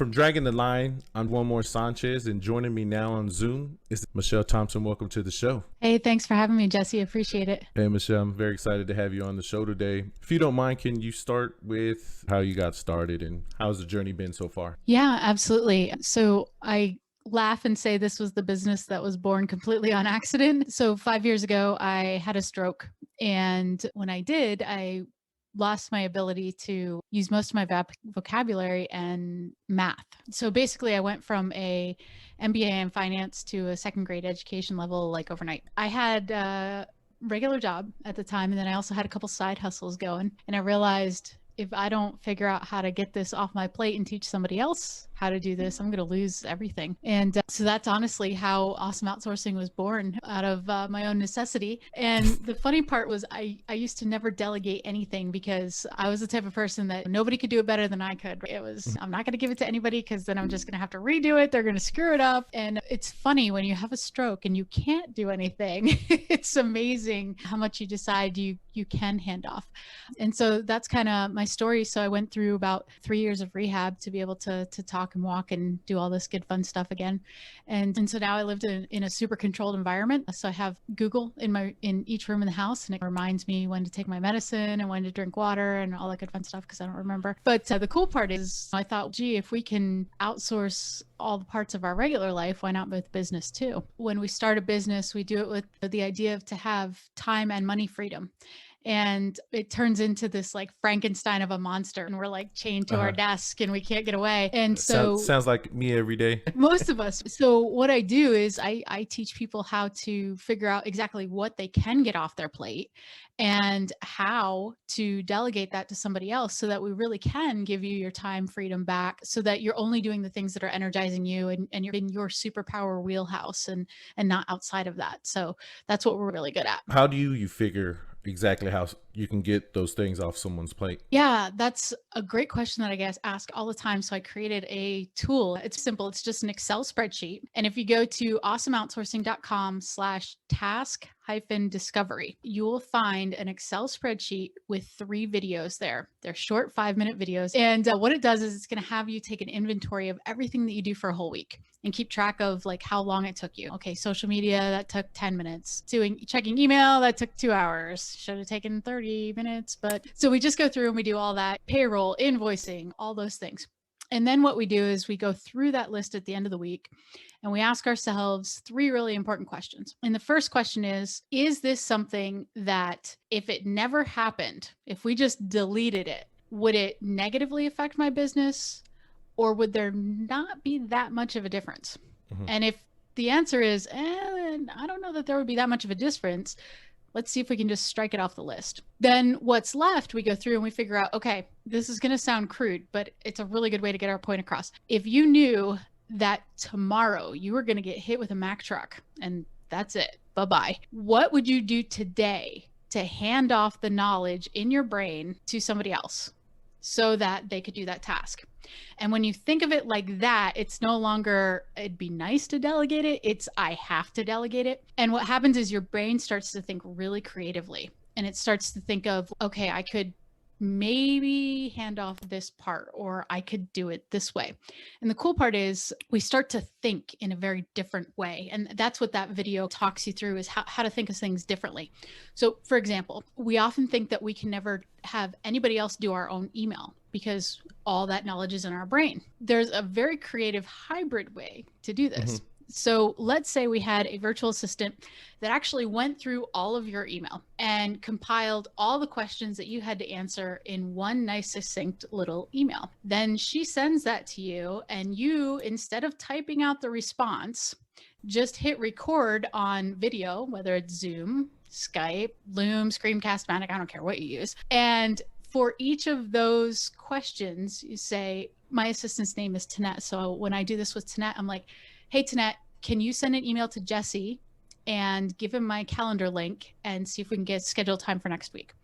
From Dragging the Line, I'm One More Sanchez, and joining me now on Zoom is Michelle Thompson. Welcome to the show. Hey, thanks for having me, Jesse. Appreciate it. Hey, Michelle, I'm very excited to have you on the show today. If you don't mind, can you start with how you got started and how's the journey been so far? Yeah, absolutely. So I laugh and say this was the business that was born completely on accident. So 5 years ago, I had a stroke. And when I did, I lost my ability to use most of my vocabulary and math. So basically I went from a MBA in finance to a second grade education level like overnight. I had a regular job at the time, and then I also had a couple side hustles going. And I realized if I don't figure out how to get this off my plate and teach somebody else how to do this, I'm going to lose everything. And so that's honestly how Awesome Outsourcing was born, out of my own necessity. And the funny part was I used to never delegate anything because I was the type of person that nobody could do it better than I could. It was, I'm not going to give it to anybody because then I'm just going to have to redo it. They're going to screw it up. And it's funny when you have a stroke and you can't do anything. It's amazing how much you decide you can hand off. And so that's kind of my story. So I went through about 3 years of rehab to be able to talk and walk and do all this good fun stuff again. And so now I lived in a super controlled environment. So I have Google in each room in the house, and it reminds me when to take my medicine and when to drink water and all that good fun stuff because I don't remember. But the cool part is I thought, gee, if we can outsource all the parts of our regular life, why not with business too? When we start a business, we do it with the idea of to have time and money freedom. And it turns into this like Frankenstein of a monster, and we're like chained to our desk and we can't get away. And so sounds like me every day. Most of us. So what I do is I teach people how to figure out exactly what they can get off their plate and how to delegate that to somebody else so that we really can give you your time freedom back, so that you're only doing the things that are energizing you and you're in your superpower wheelhouse and not outside of that. So that's what we're really good at. How do you figure exactly how you can get those things off someone's plate? Yeah, that's a great question that I guess ask all the time. So I created a tool. It's simple. It's just an Excel spreadsheet. And if you go to awesomeoutsourcing.com/task-discovery, you will find an Excel spreadsheet with 3 videos there. They're short 5-minute videos. And what it does is it's going to have you take an inventory of everything that you do for a whole week and keep track of like how long it took you. Okay, social media, that took 10 minutes. Checking email, that took 2 hours. Should have taken 30 minutes. But so we just go through and we do all that, payroll, invoicing, all those things. And then what we do is we go through that list at the end of the week and we ask ourselves 3 really important questions. And the first question is this something that if it never happened, if we just deleted it, would it negatively affect my business, or would there not be that much of a difference? And if the answer is, I don't know that there would be that much of a difference, let's see if we can just strike it off the list. Then what's left, we go through and we figure out, okay, this is going to sound crude, but it's a really good way to get our point across. If you knew that tomorrow you were going to get hit with a Mack truck and that's it, bye-bye, what would you do today to hand off the knowledge in your brain to somebody else so that they could do that task? And when you think of it like that, it's no longer, it'd be nice to delegate it. It's, I have to delegate it. And what happens is your brain starts to think really creatively, and it starts to think of, okay, I could maybe hand off this part, or I could do it this way. And the cool part is we start to think in a very different way. And that's what that video talks you through, is how to think of things differently. So for example, we often think that we can never have anybody else do our own email because all that knowledge is in our brain. There's a very creative hybrid way to do this. So let's say we had a virtual assistant that actually went through all of your email and compiled all the questions that you had to answer in one nice succinct little email. Then she sends that to you, and you, instead of typing out the response, just hit record on video, whether it's Zoom, Skype, Loom, Screencast-Matic, I don't care what you use. And for each of those questions, you say, my assistant's name is Tanette. So when I do this with Tanette, I'm like, hey, Tanette, can you send an email to Jesse and give him my calendar link and see if we can get scheduled time for next week?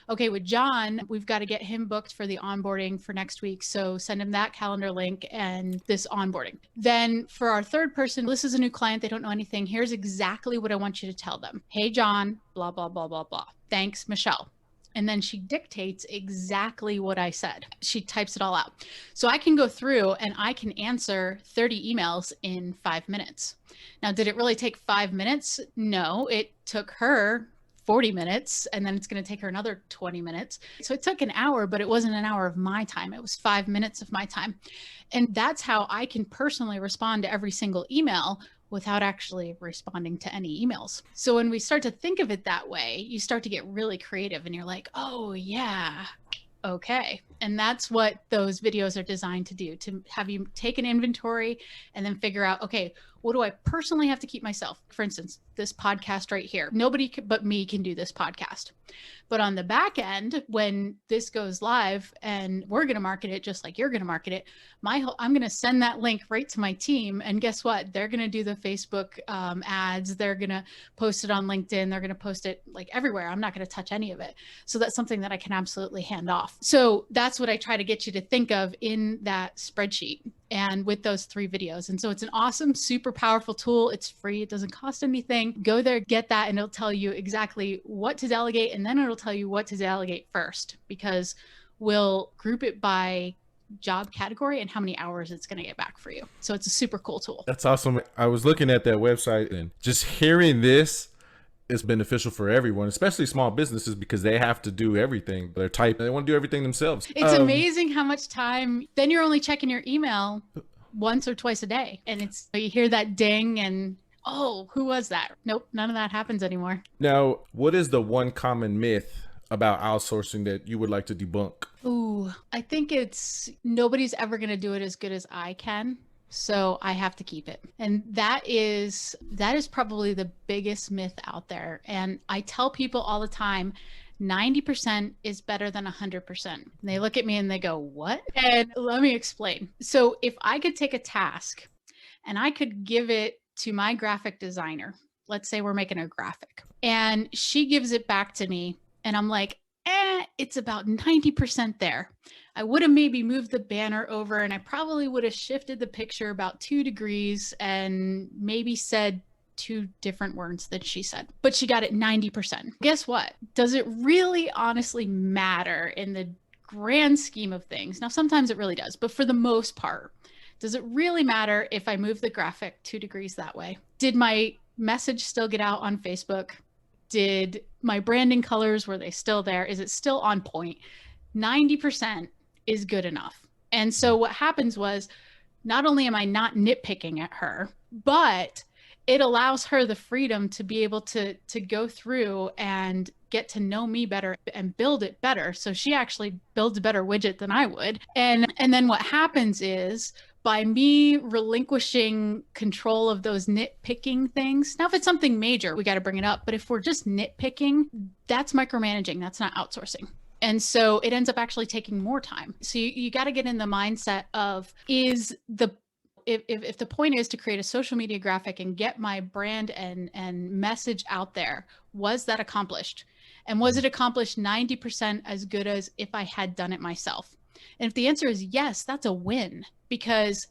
Okay, with John, we've got to get him booked for the onboarding for next week. So send him that calendar link and this onboarding. Then for our third person, this is a new client. They don't know anything. Here's exactly what I want you to tell them. Hey, John, blah, blah, blah, blah, blah. Thanks, Michelle. and then she dictates exactly what I said. She types it all out. So I can go through and I can answer 30 emails in 5 minutes. Now, did it really take 5 minutes? No, it took her 40 minutes, and then it's going to take her another 20 minutes. So it took an hour, but it wasn't an hour of my time. It was 5 minutes of my time. And that's how I can personally respond to every single email without actually responding to any emails. So when we start to think of it that way, you start to get really creative and you're like, oh yeah, okay. And that's what those videos are designed to do, to have you take an inventory and then figure out, okay, what do I personally have to keep myself? For instance, this podcast right here, nobody but me can do this podcast. But on the back end, when this goes live and we're going to market it just like you're going to market it, I'm going to send that link right to my team. And guess what? They're going to do the Facebook ads. They're going to post it on LinkedIn. They're going to post it like everywhere. I'm not going to touch any of it. So that's something that I can absolutely hand off. So that's what I try to get you to think of in that spreadsheet and with those 3 videos. And so it's an awesome, super powerful tool. It's free. It doesn't cost anything. Go there, get that, and it'll tell you exactly what to delegate. And then it'll tell you what to delegate first, because we'll group it by job category and how many hours it's going to get back for you. So it's a super cool tool. That's awesome. I was looking at that website and just hearing this is beneficial for everyone, especially small businesses, because they have to do everything. They're typing, they want to do everything themselves. It's amazing how much time, then you're only checking your email once or twice a day. And it's, you hear that ding and, oh, who was that? Nope, none of that happens anymore. Now, what is the one common myth about outsourcing that you would like to debunk? Ooh, I think it's nobody's ever going to do it as good as I can. So I have to keep it. And that is probably the biggest myth out there. And I tell people all the time, 90% is better than 100%. And they look at me and they go, what? And let me explain. So if I could take a task and I could give it to my graphic designer, let's say we're making a graphic, and she gives it back to me and I'm like, it's about 90% there. I would have maybe moved the banner over and I probably would have shifted the picture about 2 degrees and maybe said 2 different words that she said, but she got it 90%. Guess what? Does it really honestly matter in the grand scheme of things? Now, sometimes it really does, but for the most part, does it really matter if I move the graphic 2 degrees that way? Did my message still get out on Facebook? Did my branding colors, were they still there? Is it still on point? 90% is good enough. And so what happens was, not only am I not nitpicking at her, but it allows her the freedom to be able to go through and get to know me better and build it better. So she actually builds a better widget than I would. And then what happens is, by me relinquishing control of those nitpicking things. Now, if it's something major, we got to bring it up. But if we're just nitpicking, that's micromanaging. That's not outsourcing. And so it ends up actually taking more time. So you got to get in the mindset of, if the point is to create a social media graphic and get my brand and message out there, was that accomplished? And was it accomplished 90% as good as if I had done it myself? And if the answer is yes, that's a win, because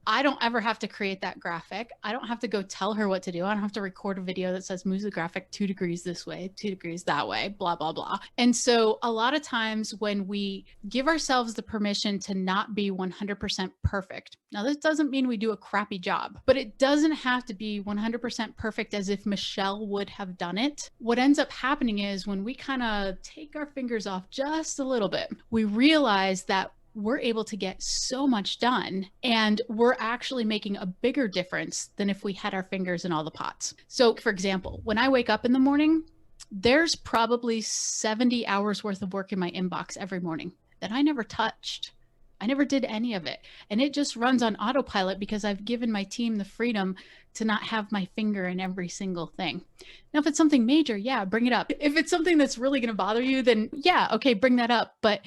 I don't ever have to create that graphic. I don't have to go tell her what to do. I don't have to record a video that says move the graphic 2 degrees this way, 2 degrees that way, blah, blah, blah. And so a lot of times when we give ourselves the permission to not be 100% perfect, now this doesn't mean we do a crappy job, but it doesn't have to be 100% perfect as if Michelle would have done it. What ends up happening is, when we kind of take our fingers off just a little bit, we realize that we're able to get so much done, and we're actually making a bigger difference than if we had our fingers in all the pots. So for example, when I wake up in the morning, there's probably 70 hours worth of work in my inbox every morning that I never touched. I never did any of it. And it just runs on autopilot because I've given my team the freedom to not have my finger in every single thing. Now, if it's something major, yeah, bring it up. If it's something that's really going to bother you, then yeah, okay, bring that up. But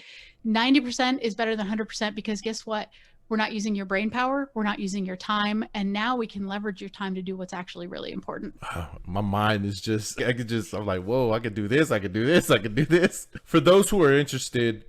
90% is better than 100%, because guess what? We're not using your brain power. We're not using your time. And now we can leverage your time to do what's actually really important. My mind is I'm like, whoa, I could do this. I could do this. I could do this. For those who are interested,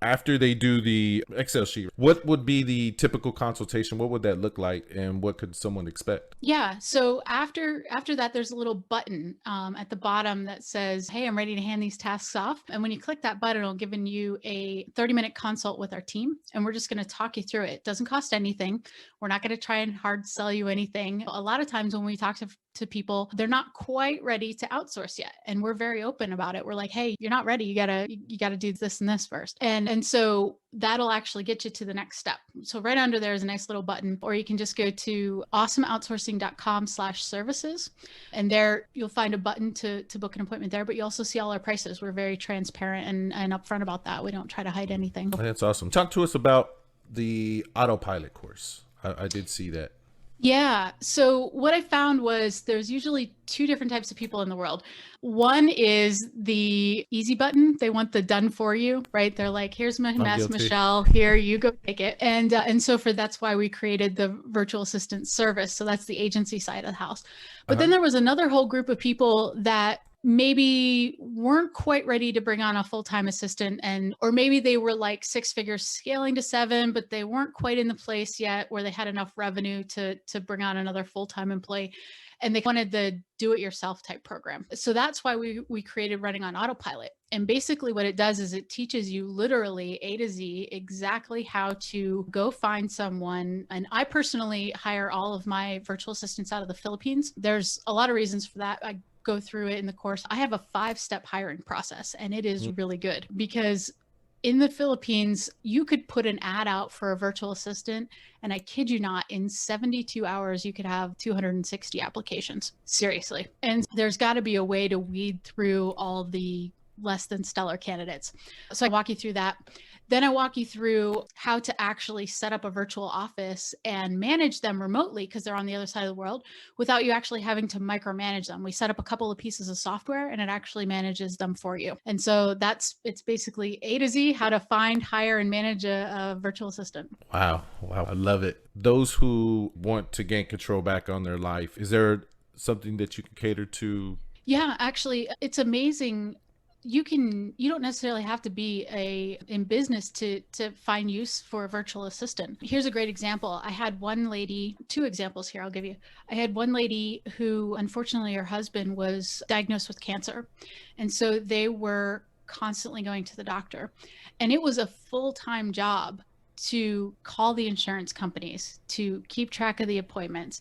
After they do the Excel sheet, what would be the typical consultation? What would that look like, and what could someone expect? Yeah. So after that, there's a little button at the bottom that says, "Hey, I'm ready to hand these tasks off." And when you click that button, it'll give you a 30-minute consult with our team, and we're just going to talk you through it. It doesn't cost anything. We're not going to try and hard sell you anything. A lot of times when we talk to people, they're not quite ready to outsource yet, and we're very open about it. We're like, "Hey, you're not ready. You gotta do this and this first." And so that'll actually get you to the next step. So right under there is a nice little button, or you can just go to awesomeoutsourcing.com/services. And there you'll find a button to book an appointment there, but you also see all our prices. We're very transparent and upfront about that. We don't try to hide anything. That's awesome. Talk to us about the Autopilot course. I did see that. Yeah. So what I found was there's usually two different types of people in the world. One is the easy button. They want the done for you, right? They're like, "Here's my mess, guilty. Michelle. Here, you go take it." And so that's why we created the virtual assistant service. So that's the agency side of the house. But then there was another whole group of people that maybe weren't quite ready to bring on a full-time assistant, or maybe they were like 6 figures scaling to 7, but they weren't quite in the place yet where they had enough revenue to bring on another full-time employee, and they wanted the do-it-yourself type program. So that's why we created Running on Autopilot. And basically what it does is it teaches you literally A to Z exactly how to go find someone. And I personally hire all of my virtual assistants out of the Philippines. There's a lot of reasons for that. I go through it in the course. I have a 5-step hiring process, and it is really good because in the Philippines, you could put an ad out for a virtual assistant, and I kid you not, in 72 hours, you could have 260 applications. Seriously. And there's got to be a way to weed through all the less than stellar candidates. So I walk you through that. Then I walk you through how to actually set up a virtual office and manage them remotely because they're on the other side of the world without you actually having to micromanage them. We set up a couple of pieces of software and it actually manages them for you. And so it's basically A to Z, how to find, hire, and manage a virtual assistant. Wow. I love it. Those who want to gain control back on their life, is there something that you can cater to? Yeah, actually, it's amazing. You don't necessarily have to be in business to find use for a virtual assistant. Here's a great example. I had one lady, 2 examples here I'll give you. I had one lady who, unfortunately, her husband was diagnosed with cancer. And so they were constantly going to the doctor. And it was a full-time job to call the insurance companies, to keep track of the appointments,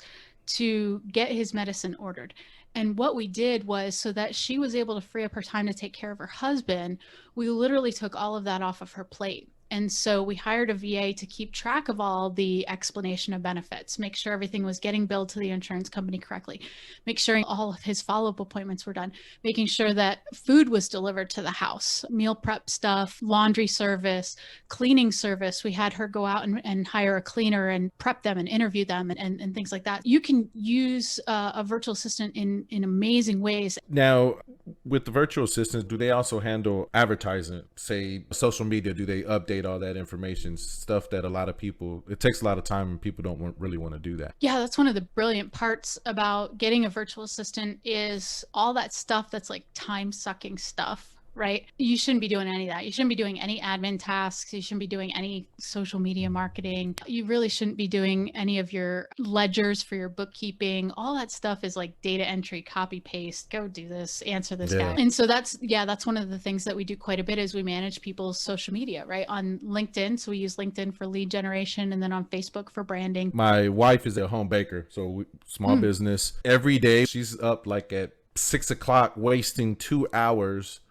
to get his medicine ordered. And what we did was, so that she was able to free up her time to take care of her husband, we literally took all of that off of her plate. And so we hired a VA to keep track of all the explanation of benefits, make sure everything was getting billed to the insurance company correctly, make sure all of his follow-up appointments were done, making sure that food was delivered to the house, meal prep stuff, laundry service, cleaning service. We had her go out and hire a cleaner and prep them and interview them and things like that. You can use a virtual assistant in amazing ways. Now, with the virtual assistants, do they also handle advertising, say social media? Do they update all that information, stuff that it takes a lot of time and people don't really want to do that? Yeah, that's one of the brilliant parts about getting a virtual assistant is all that stuff that's like time-sucking stuff, right? You shouldn't be doing any of that. You shouldn't be doing any admin tasks. You shouldn't be doing any social media marketing. You really shouldn't be doing any of your ledgers for your bookkeeping. All that stuff is like data entry, copy paste, go do this, answer this guy. And so that's one of the things that we do quite a bit is we manage people's social media, right? On LinkedIn. So we use LinkedIn for lead generation, and then on Facebook for branding. My wife is a home baker, so small business. Every day she's up like at 6 o'clock wasting 2 hours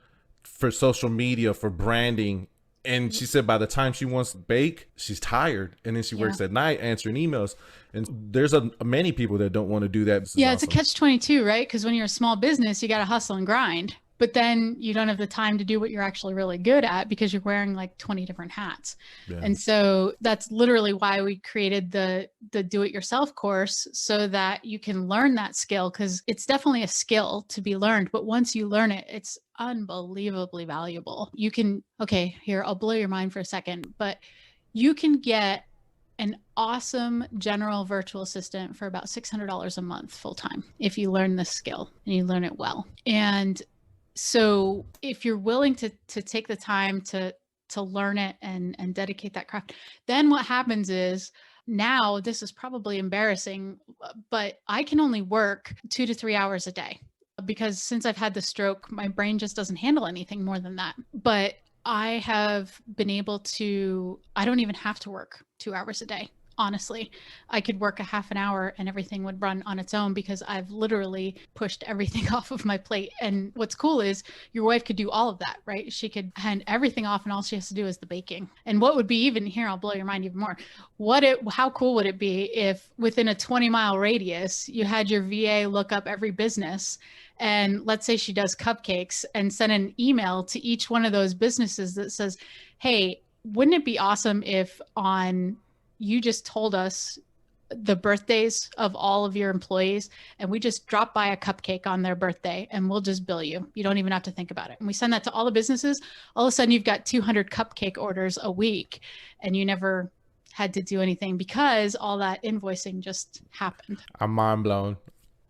for social media, for branding. And she said by the time she wants to bake, she's tired. And then she works at night answering emails. And there's many people that don't want to do that. Yeah, it's a catch-22, right? Because when you're a small business, you got to hustle and grind. But then you don't have the time to do what you're actually really good at because you're wearing like 20 different hats. Yeah. And so that's literally why we created the do-it-yourself course, so that you can learn that skill, because it's definitely a skill to be learned. But once you learn it, it's unbelievably valuable. You can, okay, here, I'll blow your mind for a second, but you can get an awesome general virtual assistant for about $600 a month full-time if you learn this skill and you learn it well. And so if you're willing to take the time to to learn it and dedicate that craft. Then what happens is, now this is probably embarrassing, but I can only work 2 to 3 hours a day, because since I've had the stroke, my brain just doesn't handle anything more than that. But I have been able to, I don't even have to work 2 hours a day. Honestly, I could work a half an hour and everything would run on its own, because I've literally pushed everything off of my plate. And what's cool is your wife could do all of that, right? She could hand everything off and all she has to do is the baking. And what would be even here, I'll blow your mind even more. How cool would it be if within a 20-mile radius, you had your VA look up every business, and let's say she does cupcakes, and send an email to each one of those businesses that says, hey, wouldn't it be awesome if you just told us the birthdays of all of your employees, and we just drop by a cupcake on their birthday and we'll just bill you. You don't even have to think about it. And we send that to all the businesses. All of a sudden you've got 200 cupcake orders a week, and you never had to do anything because all that invoicing just happened. I'm mind blown.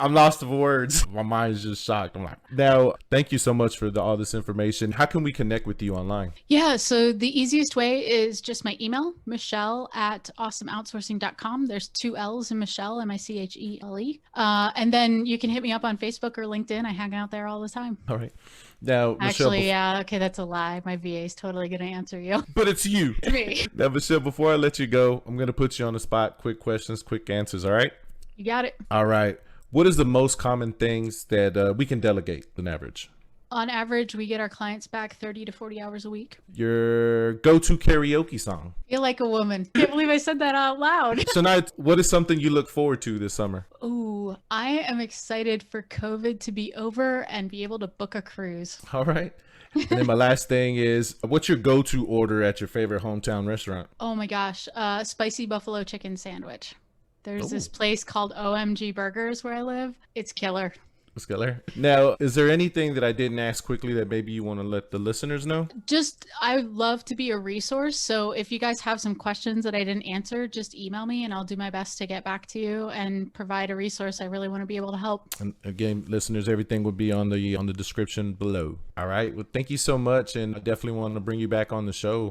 I'm lost of words. My mind is just shocked. I'm like, now, thank you so much for all this information. How can we connect with you online? Yeah, so the easiest way is just my email, michelle@awesomeoutsourcing.com. There's 2 L's in Michelle, Michele. And then you can hit me up on Facebook or LinkedIn. I hang out there all the time. All right. Now, Michelle, actually, yeah, okay, that's a lie. My VA is totally going to answer you. But it's you. It's me. Now, Michelle, before I let you go, I'm going to put you on the spot. Quick questions, quick answers. All right? You got it. All right. What is the most common things that we can delegate on average? On average, we get our clients back 30 to 40 hours a week. Your go-to karaoke song? Feel like a woman. Can't believe I said that out loud. So now, what is something you look forward to this summer? Ooh, I am excited for COVID to be over and be able to book a cruise. All right. And then my last thing is, what's your go-to order at your favorite hometown restaurant? Oh my gosh, spicy buffalo chicken sandwich. There's this place called OMG Burgers where I live. It's killer. It's killer. Now, is there anything that I didn't ask quickly that maybe you want to let the listeners know? I would love to be a resource. So if you guys have some questions that I didn't answer, just email me and I'll do my best to get back to you and provide a resource. I really want to be able to help. And again, listeners, everything will be on the description below. All right. Well, thank you so much. And I definitely want to bring you back on the show.